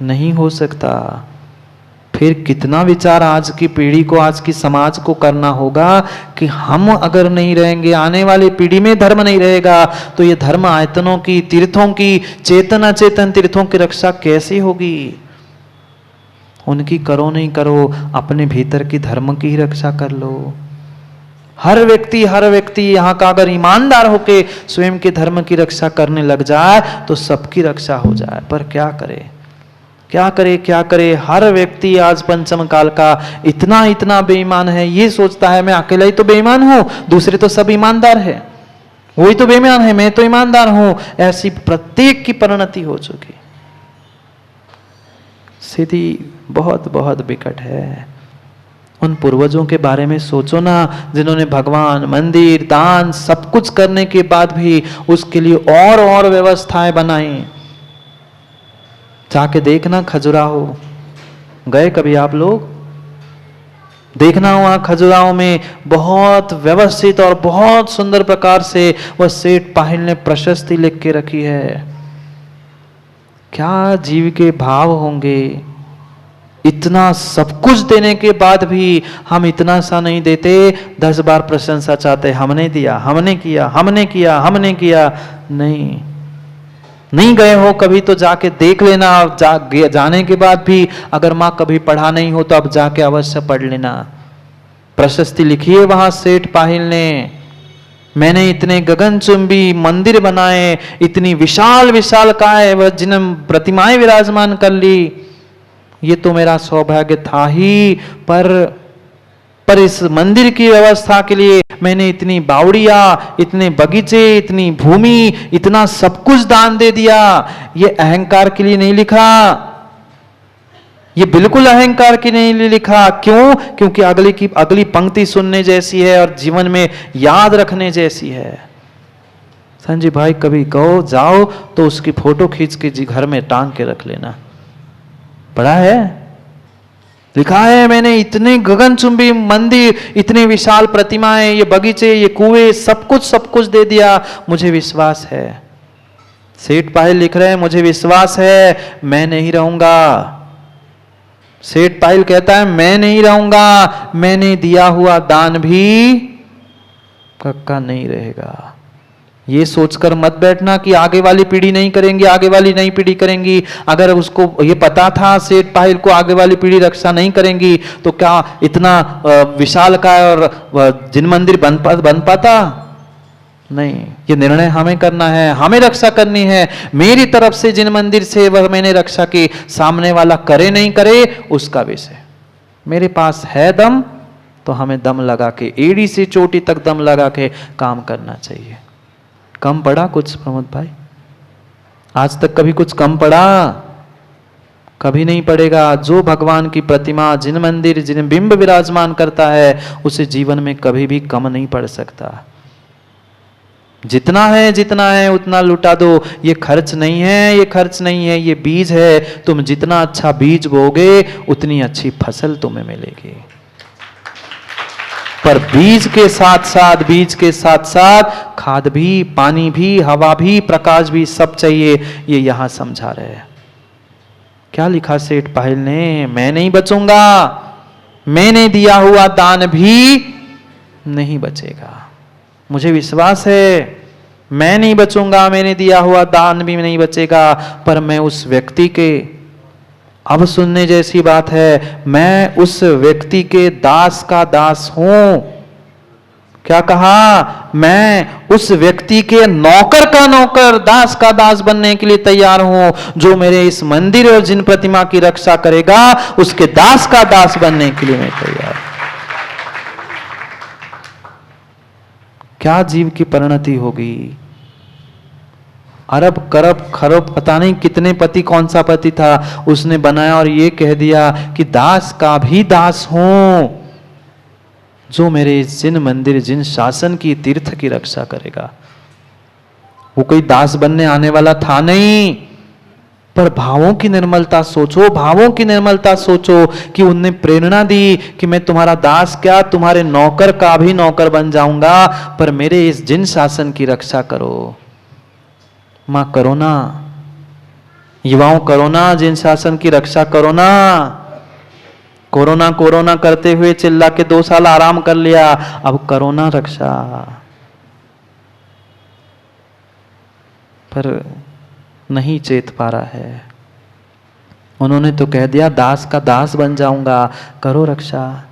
नहीं हो सकता। फिर कितना विचार आज की पीढ़ी को, आज की समाज को करना होगा कि हम अगर नहीं रहेंगे, आने वाली पीढ़ी में धर्म नहीं रहेगा, तो ये धर्म आयतनों की, तीर्थों की, चेतन अचेतन तीर्थों की रक्षा कैसे होगी? उनकी करो नहीं करो, अपने भीतर की धर्म की ही रक्षा कर लो। हर व्यक्ति यहाँ का अगर ईमानदार होके स्वयं के धर्म की रक्षा करने लग जाए तो सबकी रक्षा हो जाए। पर क्या करे, क्या करे, क्या करे? हर व्यक्ति आज पंचम काल का इतना बेईमान है, ये सोचता है मैं अकेला ही तो बेईमान हूं, दूसरे तो सब ईमानदार है, वही तो बेईमान है, मैं तो ईमानदार हूं। ऐसी प्रत्येक की परिणति हो चुकी, स्थिति बहुत बहुत विकट है। उन पूर्वजों के बारे में सोचो ना, जिन्होंने भगवान, मंदिर, दान सब कुछ करने के बाद भी उसके लिए और व्यवस्थाएं बनाई। जाके देखना खजुराहो, गए कभी आप लोग? देखना वहां खजुराहो में बहुत व्यवस्थित और बहुत सुंदर प्रकार से वह सेठ पाहिल ने प्रशस्ति लिख के रखी है। क्या जीव के भाव होंगे? इतना सब कुछ देने के बाद भी हम इतना सा नहीं देते, 10 बार प्रशंसा चाहते, हमने दिया, हमने किया, हमने किया, हमने किया। नहीं गए हो कभी तो जाके देख लेना। जाने के बाद भी अगर माँ कभी पढ़ा नहीं हो तो अब जाके अवश्य पढ़ लेना। प्रशस्ति लिखी है वहां सेठ पाहिल ने, मैंने इतने गगनचुंबी मंदिर बनाए, इतनी विशाल विशाल काय वह जिन प्रतिमाएं विराजमान कर ली, ये तो मेरा सौभाग्य था ही, पर इस मंदिर की व्यवस्था के लिए मैंने इतनी बावड़िया, इतने बगीचे, इतनी भूमि, इतना सब कुछ दान दे दिया। ये अहंकार के लिए नहीं लिखा, ये बिल्कुल अहंकार के नहीं लिखा। क्यों? क्योंकि अगली पंक्ति सुनने जैसी है और जीवन में याद रखने जैसी है। संजय भाई कभी कहो जाओ तो उसकी फोटो खींच के जी घर में टांग के रख लेना। पढ़ा है, लिखा है, मैंने इतने गगनचुंबी मंदिर, इतने विशाल प्रतिमाएं, ये बगीचे, ये कुएं, सब कुछ दे दिया। मुझे विश्वास है, सेठ पाहिल लिख रहे हैं, मुझे विश्वास है मैं नहीं रहूंगा। सेठ पाहिल कहता है मैं नहीं रहूंगा, मैंने दिया हुआ दान भी कक्का नहीं रहेगा। ये सोचकर मत बैठना कि आगे वाली पीढ़ी नहीं करेंगी, आगे वाली नई पीढ़ी करेंगी। अगर उसको ये पता था सेठ पाहिल को आगे वाली पीढ़ी रक्षा नहीं करेंगी तो क्या इतना विशाल का और जिन मंदिर बन पाता? नहीं, ये निर्णय हमें करना है, हमें रक्षा करनी है। मेरी तरफ से जिन मंदिर से वह मैंने रक्षा की, सामने वाला करे नहीं करे उसका विषय। मेरे पास है दम तो हमें दम लगा के, एड़ी से चोटी तक दम लगा के काम करना चाहिए। कम पड़ा कुछ प्रमोद भाई? आज तक कभी कुछ कम पड़ा? कभी नहीं पड़ेगा। जो भगवान की प्रतिमा, जिन मंदिर, जिन बिंब विराजमान करता है, उसे जीवन में कभी भी कम नहीं पड़ सकता। जितना है उतना लुटा दो। ये खर्च नहीं है, ये खर्च नहीं है, ये बीज है। तुम जितना अच्छा बीज बोगे उतनी अच्छी फसल तुम्हें मिलेगी। पर बीज के साथ साथ खाद भी, पानी भी, हवा भी, प्रकाश भी सब चाहिए। ये यहां समझा रहे हैं। क्या लिखा सेठ पाहिल ने? मैं नहीं बचूंगा, मैंने दिया हुआ दान भी नहीं बचेगा। मुझे विश्वास है मैं नहीं बचूंगा, मैंने दिया हुआ दान भी नहीं बचेगा। पर मैं उस व्यक्ति के, अब सुनने जैसी बात है, मैं उस व्यक्ति के दास का दास हूं। क्या कहा? मैं उस व्यक्ति के नौकर का नौकर, दास का दास बनने के लिए तैयार हूं। जो मेरे इस मंदिर और जिन प्रतिमा की रक्षा करेगा, उसके दास का दास बनने के लिए मैं तैयार हूं। क्या जीव की परिणति होगी? अरब करब खरब पता नहीं कितने पति, कौन सा पति था, उसने बनाया और ये कह दिया कि दास का भी दास हूं, जो मेरे जिन मंदिर, जिन शासन की, तीर्थ की रक्षा करेगा। वो कोई दास बनने आने वाला था नहीं। पर भावों की निर्मलता सोचो, भावों की निर्मलता सोचो कि उनने प्रेरणा दी कि मैं तुम्हारा दास क्या, तुम्हारे नौकर का भी नौकर बन जाऊंगा, पर मेरे इस जिन शासन की रक्षा करो। मां करो ना। युवाओं करो ना जिन शासन की रक्षा, करो ना। कोरोना कोरोना करते हुए चिल्ला के 2 साल आराम कर लिया, अब करो ना रक्षा। पर नहीं चेत पा रहा है। उन्होंने तो कह दिया दास का दास बन जाऊंगा, करो रक्षा।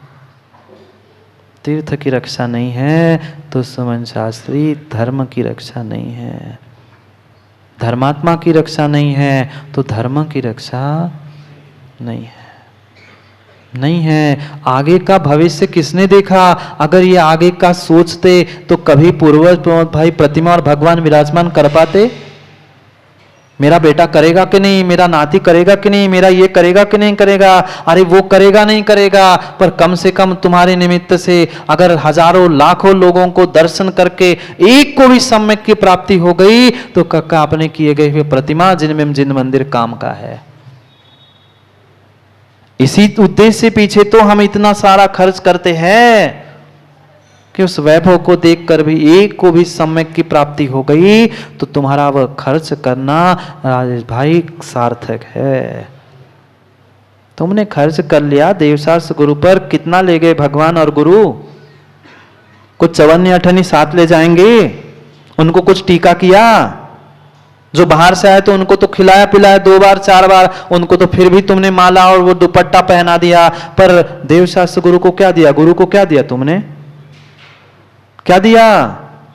तीर्थ की रक्षा नहीं है तो सुमन शास्त्री धर्म की रक्षा नहीं है। धर्मात्मा की रक्षा नहीं है तो धर्म की रक्षा नहीं है। नहीं है। आगे का भविष्य किसने देखा? अगर ये आगे का सोचते तो कभी पूर्वज भाई प्रतिमा और भगवान विराजमान कर पाते? मेरा बेटा करेगा कि नहीं, मेरा नाती करेगा कि नहीं, मेरा ये करेगा कि नहीं करेगा, अरे वो करेगा नहीं करेगा, पर कम से कम तुम्हारे निमित्त से अगर हजारों लाखों लोगों को दर्शन करके एक को भी सम्यक की प्राप्ति हो गई तो कक्का अपने किए गए हुए प्रतिमा जिनमें जिन मंदिर काम का है। इसी उद्देश्य से पीछे तो हम इतना सारा खर्च करते हैं कि उस वैभव को देखकर भी एक को भी सम्यक की प्राप्ति हो गई तो तुम्हारा वह खर्च करना राजेश भाई सार्थक है। तुमने खर्च कर लिया देवशास्त्र गुरु पर, कितना ले गए भगवान और गुरु? कुछ चवन्नी अठन्नी साथ ले जाएंगे? उनको कुछ टीका किया? जो बाहर से आए तो उनको तो खिलाया पिलाया 2 बार 4 बार, उनको तो फिर भी तुमने माला और वो दुपट्टा पहना दिया, पर देवशास्त्र गुरु को क्या दिया? गुरु को क्या दिया तुमने? क्या दिया?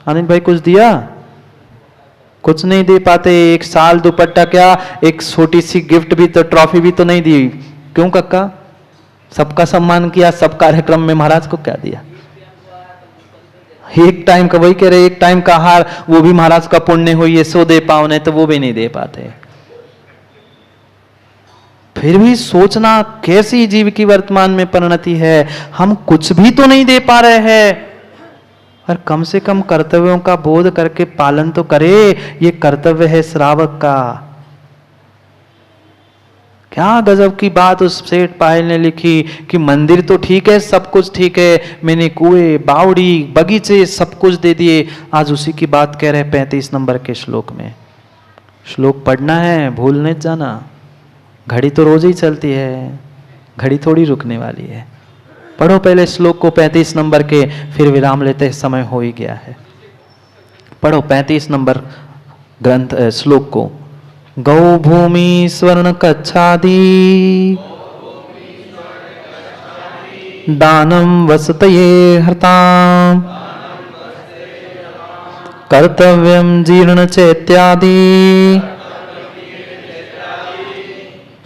आनंद भाई कुछ दिया? कुछ नहीं दे पाते। एक साल दुपट्टा क्या, एक छोटी सी गिफ्ट भी तो, ट्रॉफी भी तो नहीं दी। क्यों कक्का? सबका सम्मान किया, सब कार्यक्रम में महाराज को क्या दिया? एक टाइम का, वही कह रहे, एक टाइम का आहार वो भी महाराज का पुण्य हो, ये सो दे पाओ, नहीं तो वो भी नहीं दे पाते। फिर भी सोचना कैसी जीव की वर्तमान में परिणति है। हम कुछ भी तो नहीं दे पा रहे हैं, और कम से कम कर्तव्यों का बोध करके पालन तो करे। ये कर्तव्य है श्रावक का। क्या गजब की बात उस सेठ पायल ने लिखी कि मंदिर तो ठीक है, सब कुछ ठीक है, मैंने कुएं बावड़ी बगीचे सब कुछ दे दिए। आज उसी की बात कह रहे 35 नंबर के श्लोक में। श्लोक पढ़ना है, भूल नहीं जाना। घड़ी तो रोज ही चलती है, घड़ी थोड़ी रुकने वाली है। पढ़ो पहले श्लोक को 35 नंबर के, फिर विराम लेते समय हो ही गया है। पढ़ो 35 नंबर ग्रंथ श्लोक को। गौ भूमि स्वर्ण कच्छादि दानम वसतये हर्ताम कर्तव्यम जीर्ण चैत्यादि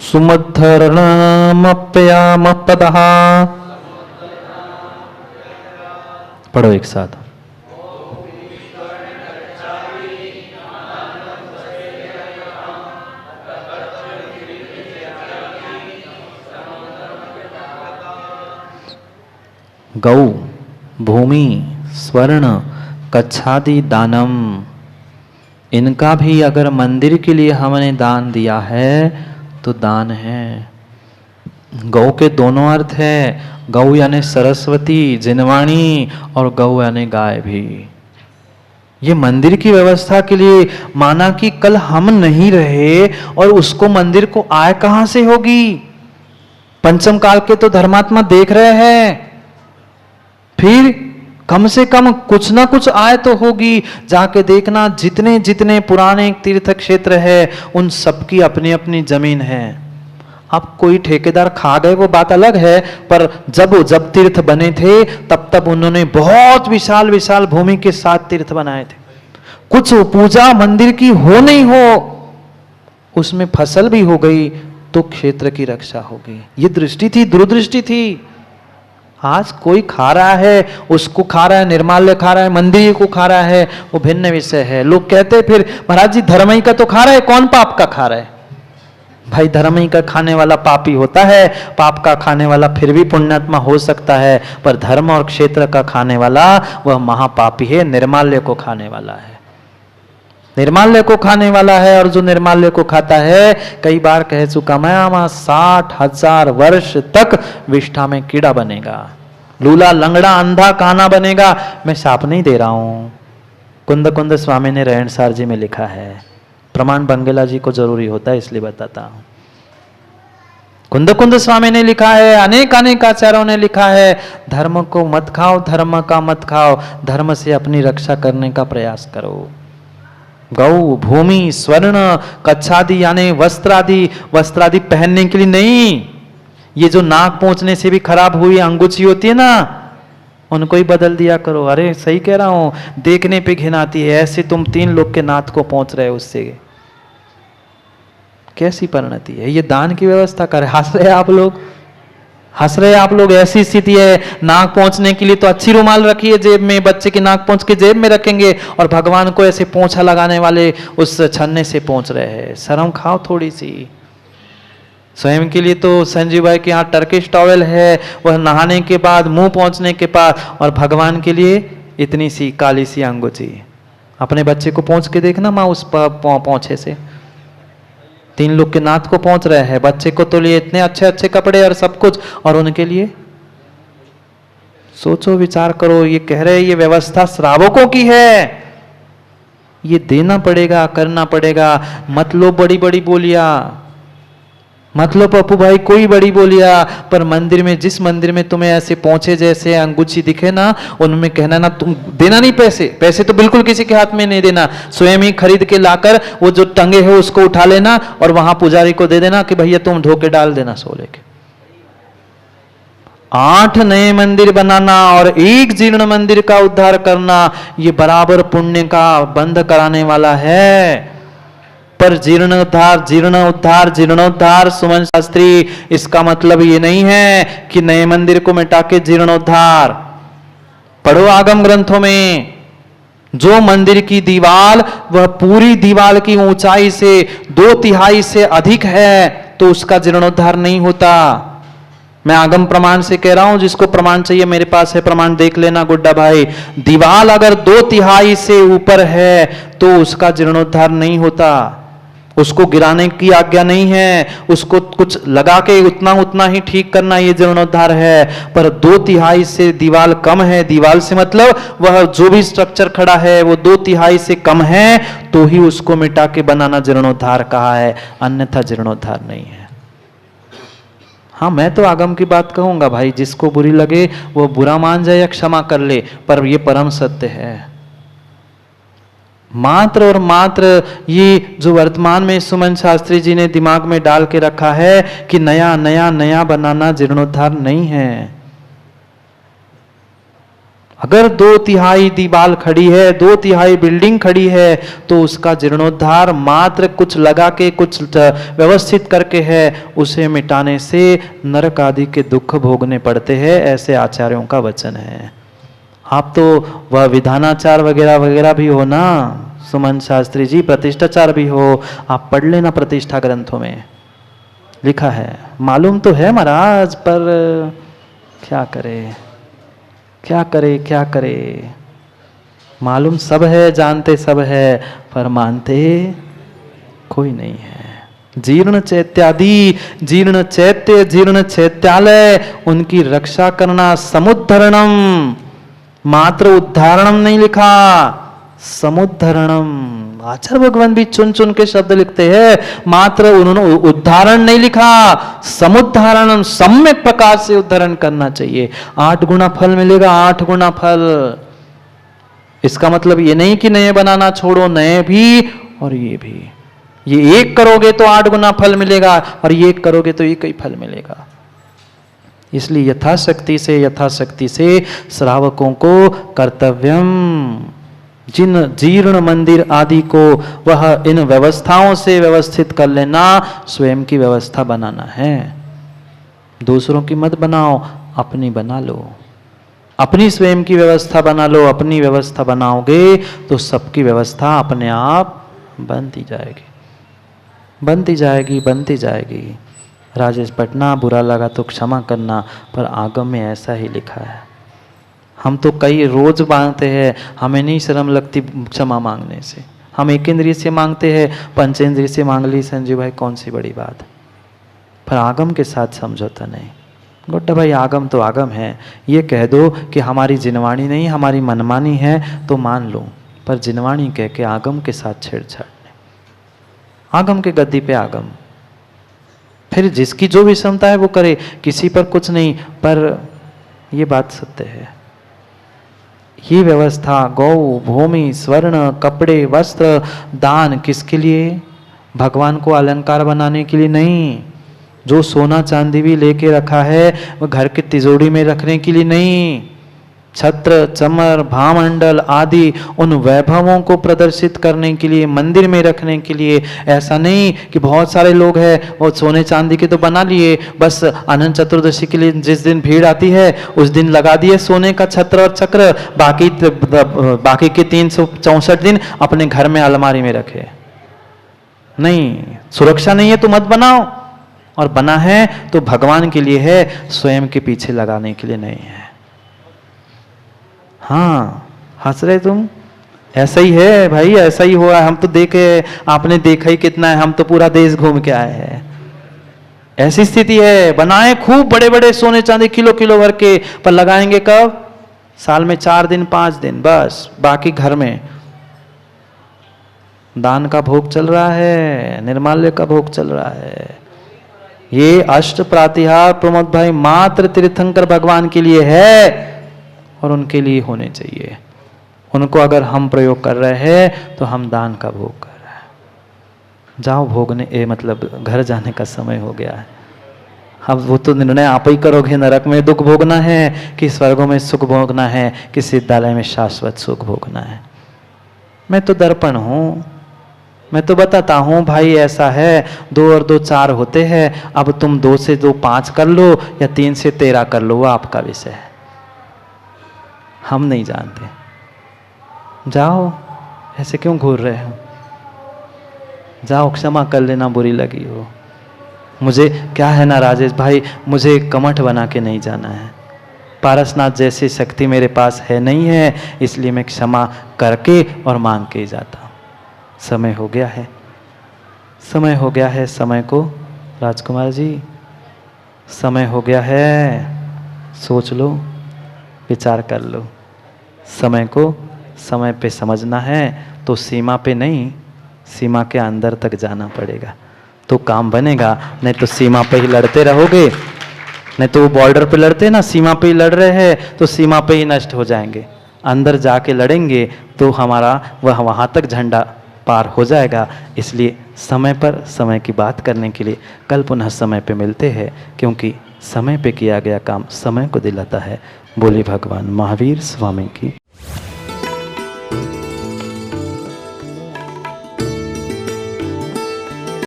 सुमद्धरणमप्यामपदः। पढ़ो एक साथ। गौ भूमि स्वर्ण कच्छादि दानम, इनका भी अगर मंदिर के लिए हमने दान दिया है तो दान है। गौ के दोनों अर्थ है, गौ यानी सरस्वती जिनवाणी, और गौ यानी गाय भी। ये मंदिर की व्यवस्था के लिए माना कि कल हम नहीं रहे और उसको मंदिर को आय कहां से होगी? पंचम काल के तो धर्मात्मा देख रहे हैं, फिर कम से कम कुछ ना कुछ आय तो होगी। जाके देखना जितने जितने पुराने तीर्थ क्षेत्र है उन सबकी अपनी अपनी जमीन है। अब कोई ठेकेदार खा गए वो बात अलग है, पर जब तीर्थ बने थे तब उन्होंने बहुत विशाल विशाल भूमि के साथ तीर्थ बनाए थे। कुछ पूजा मंदिर की हो नहीं हो, उसमें फसल भी हो गई तो क्षेत्र की रक्षा हो गई। ये दृष्टि थी, दूरदृष्टि थी। आज कोई खा रहा है, उसको खा रहा है, निर्माल्य खा रहा है, मंदिर को खा रहा है, वो भिन्न विषय है। लोग कहते हैं फिर महाराज जी धर्म ही का तो खा रहा है, कौन पाप का खा रहा है? भाई धर्म ही का खाने वाला पापी होता है, पाप का खाने वाला फिर भी पुण्यात्मा हो सकता है, पर धर्म और क्षेत्र का खाने वाला वह महापापी है, निर्माल्य को खाने वाला है। निर्माल्य को खाने वाला है, और जो निर्माल्य को खाता है, कई बार कह चुका मैं, 60,000 वर्ष तक विष्ठा में कीड़ा बनेगा, लूला लंगड़ा अंधा काना बनेगा। मैं शाप नहीं दे रहा हूं, कुंद कुंद स्वामी ने रहनसार जी में लिखा है। प्रमाण बंगेला जी को जरूरी होता है, इसलिए बताता हूं। कुंद कुंद स्वामी ने लिखा है, अनेक अनेक आचार्यों ने लिखा है, धर्म को मत खाओ, धर्म का मत खाओ, धर्म से अपनी रक्षा करने का प्रयास करो। गौ, भूमि, स्वर्ण, कच्छादि यानी वस्त्रादि पहनने के लिए नहीं। ये जो नाक पहुंचने से भी खराब हुई अंगूठी होती है ना, उनको ही बदल दिया करो। अरे सही कह रहा हूं, देखने पे घिन आती है, ऐसे तुम 3 लोग के नाक को पहुंच रहे हो, उससे कैसी परिणति है। ये दान की व्यवस्था करे, हंस रहे आप लोग, ऐसी स्थिति है। नाक पहुंचने के लिए तो अच्छी रुमाल रखी है जेब में, बच्चे की नाक पहुंच के जेब में रखेंगे, और भगवान को ऐसे पोंछा लगाने वाले उस छन्ने से पहुंच रहे हैं। शर्म खाओ थोड़ी सी। स्वयं के लिए तो संजीव भाई के यहाँ टर्किश टॉवेल है, वह नहाने के बाद, मुंह पहुंचने के बाद, और भगवान के लिए इतनी सी काली सी अंगूठी। अपने बच्चे को पहुंच के देखना माँ, उस पहुंचे से 3 लोग के नाथ को पहुंच रहे हैं, बच्चे को तो लिए इतने अच्छे अच्छे कपड़े और सब कुछ, और उनके लिए सोचो, विचार करो। ये कह रहे ये व्यवस्था श्रावकों की है, ये देना पड़ेगा, करना पड़ेगा। मत लो बड़ी बड़ी बोलिया, मत लो पप्पू भाई कोई बड़ी बोलिया, पर मंदिर में, जिस मंदिर में तुम्हें ऐसे पहुंचे जैसे अंगूठी दिखे ना, उनमें कहना ना, तुम देना नहीं पैसे तो बिल्कुल किसी के हाथ में नहीं देना। स्वयं ही खरीद के लाकर वो जो टंगे है उसको उठा लेना और वहां पुजारी को दे देना कि भैया तुम धो के डाल देना सोले के। 8 नए मंदिर बनाना और 1 जीर्ण मंदिर का उद्धार करना, ये बराबर पुण्य का बंध कराने वाला है। पर जीर्णोद्धार सुमन शास्त्री, इसका मतलब ये नहीं है कि नए मंदिर को मिटा के जीर्णोद्धार। पढ़ो आगम ग्रंथों में, जो मंदिर की दीवार वह पूरी दीवार की ऊंचाई से 2/3 से अधिक है तो उसका जीर्णोद्धार नहीं होता। मैं आगम प्रमाण से कह रहा हूं, जिसको प्रमाण चाहिए मेरे पास है, प्रमाण देख लेना गुड्डा भाई। दीवार अगर 2/3 से ऊपर है तो उसका जीर्णोद्धार नहीं होता, उसको गिराने की आज्ञा नहीं है, उसको कुछ लगा के उतना ही ठीक करना ये जीर्णोद्धार है। पर 2/3 से दीवार कम है, दीवार से मतलब वह जो भी स्ट्रक्चर खड़ा है वो 2/3 से कम है तो ही उसको मिटा के बनाना जीर्णोद्धार कहा है, अन्यथा जीर्णोद्धार नहीं है। हाँ, मैं तो आगम की बात कहूंगा भाई, जिसको बुरी लगे वो बुरा मान जाए या क्षमा कर ले, पर ये परम सत्य है। मात्र और मात्र ये जो वर्तमान में सुमन शास्त्री जी ने दिमाग में डाल के रखा है कि नया नया नया बनाना जीर्णोद्धार नहीं है। अगर 2/3 दीवार खड़ी है, 2/3 बिल्डिंग खड़ी है तो उसका जीर्णोद्धार मात्र कुछ लगा के, कुछ व्यवस्थित करके है, उसे मिटाने से नरक आदि के दुख भोगने पड़ते हैं, ऐसे आचार्यों का वचन है। आप तो वह विधानाचार वगैरह वगैरह भी हो ना सुमन शास्त्री जी, प्रतिष्ठाचार भी हो, आप पढ़ लेना प्रतिष्ठा ग्रंथों में लिखा है। मालूम तो है महाराज, पर क्या करे। मालूम सब है, जानते सब है, पर मानते कोई नहीं है। जीर्ण चैत्यालय उनकी रक्षा करना, समुद्धरणम, मात्र उद्धारणम नहीं लिखा, समुद्धरणम। आचार्य भगवान भी चुन चुन के शब्द लिखते हैं, मात्र उन्होंने उद्धारण नहीं लिखा, समुद्धारणम, सम्यक प्रकार से उद्धारण करना चाहिए। 8 गुना फल मिलेगा, 8 गुना फल। इसका मतलब ये नहीं कि नए बनाना छोड़ो, नए भी और ये भी। ये 1 करोगे तो 8 गुना फल मिलेगा और ये 1 करोगे तो 1 ही फल मिलेगा। इसलिए यथाशक्ति से श्रावकों को कर्तव्यम, जिन जीर्ण मंदिर आदि को वह इन व्यवस्थाओं से व्यवस्थित कर लेना, स्वयं की व्यवस्था बनाना है। दूसरों की मत बनाओ, अपनी बना लो, अपनी स्वयं की व्यवस्था बना लो। अपनी व्यवस्था बनाओगे तो सबकी व्यवस्था अपने आप बनती जाएगी। राजेश पटना, बुरा लगा तो क्षमा करना, पर आगम में ऐसा ही लिखा है। हम तो कई रोज मांगते हैं, हमें नहीं शर्म लगती क्षमा मांगने से। हम एक इंद्रिय से मांगते हैं, पंचेंद्रिय से मांग ली संजीव भाई, कौन सी बड़ी बात। पर आगम के साथ समझौता नहीं। गोट्टा भाई आगम तो आगम है, ये कह दो कि हमारी जिनवाणी नहीं, हमारी मनमानी है तो मान लो, पर जिनवाणी कह के आगम के साथ छेड़छाड़ नहीं। आगम के गद्दी पे आगम। फिर जिसकी जो भी क्षमता है वो करे, किसी पर कुछ नहीं। पर ये बात सत्य है, ये व्यवस्था गौ भूमि स्वर्ण कपड़े वस्त्र दान किसके लिए? भगवान को अलंकार बनाने के लिए नहीं। जो सोना चांदी भी लेके रखा है वो घर के तिजोरी में रखने के लिए नहीं। छत्र चमर भामंडल आदि उन वैभवों को प्रदर्शित करने के लिए, मंदिर में रखने के लिए। ऐसा नहीं कि बहुत सारे लोग हैं वो सोने चांदी के तो बना लिए, बस अनंत चतुर्दशी के लिए जिस दिन भीड़ आती है उस दिन लगा दिए सोने का छत्र और चक्र, बाकी के 364 दिन अपने घर में अलमारी में रखे। नहीं, सुरक्षा नहीं है तो मत बनाओ, और बना है तो भगवान के लिए है, स्वयं के पीछे लगाने के लिए नहीं है। हाँ, हंस रहे तुम? ऐसा ही है भाई, ऐसा ही हुआ। हम तो देखे, आपने देखा ही कितना है, हम तो पूरा देश घूम के आए हैं। ऐसी स्थिति है, बनाए खूब बड़े बड़े सोने चांदी किलो किलो भर के, पर लगाएंगे कब? साल में 4 दिन 5 दिन बस, बाकी घर में दान का भोग चल रहा है, निर्माल्य का भोग चल रहा है। ये अष्ट प्रातिहार प्रमोद भाई मात्र तीर्थंकर भगवान के लिए है और उनके लिए होने चाहिए। उनको अगर हम प्रयोग कर रहे हैं तो हम दान का भोग कर रहे हैं। जाओ भोगने, मतलब घर जाने का समय हो गया है। अब वो तो निर्णय आप ही करोगे, नरक में दुख भोगना है कि स्वर्गों में सुख भोगना है, कि सिद्धालय में शाश्वत सुख भोगना है। मैं तो दर्पण हूँ, मैं तो बताता हूँ भाई ऐसा है, 2 और 2 4 होते हैं। अब तुम 2 से 2 5 कर लो या 3 से 13 कर लो, वो आपका विषय है, हम नहीं जानते। जाओ, ऐसे क्यों घूर रहे हो? जाओ, क्षमा कर लेना बुरी लगी हो। मुझे क्या है ना राजेश भाई, मुझे कमठ बना के नहीं जाना है। पारसनाथ जैसी शक्ति मेरे पास है नहीं है, इसलिए मैं क्षमा करके और मांग के ही जाता हूँ। समय हो गया है, समय हो गया है। समय को, राजकुमार जी, समय हो गया है। सोच लो, विचार कर लो। समय को समय पे समझना है तो सीमा पे नहीं, सीमा के अंदर तक जाना पड़ेगा तो काम बनेगा। नहीं तो सीमा पे ही लड़ते रहोगे, नहीं तो वो बॉर्डर पे लड़ते ना, सीमा पे ही लड़ रहे हैं तो सीमा पे ही नष्ट हो जाएंगे। अंदर जाके लड़ेंगे तो हमारा वह वहाँ तक झंडा पार हो जाएगा। इसलिए समय पर समय की बात करने के लिए कल पुनः समय पे मिलते हैं, क्योंकि समय पे किया गया काम समय को दिलाता है। बोले भगवान महावीर स्वामी की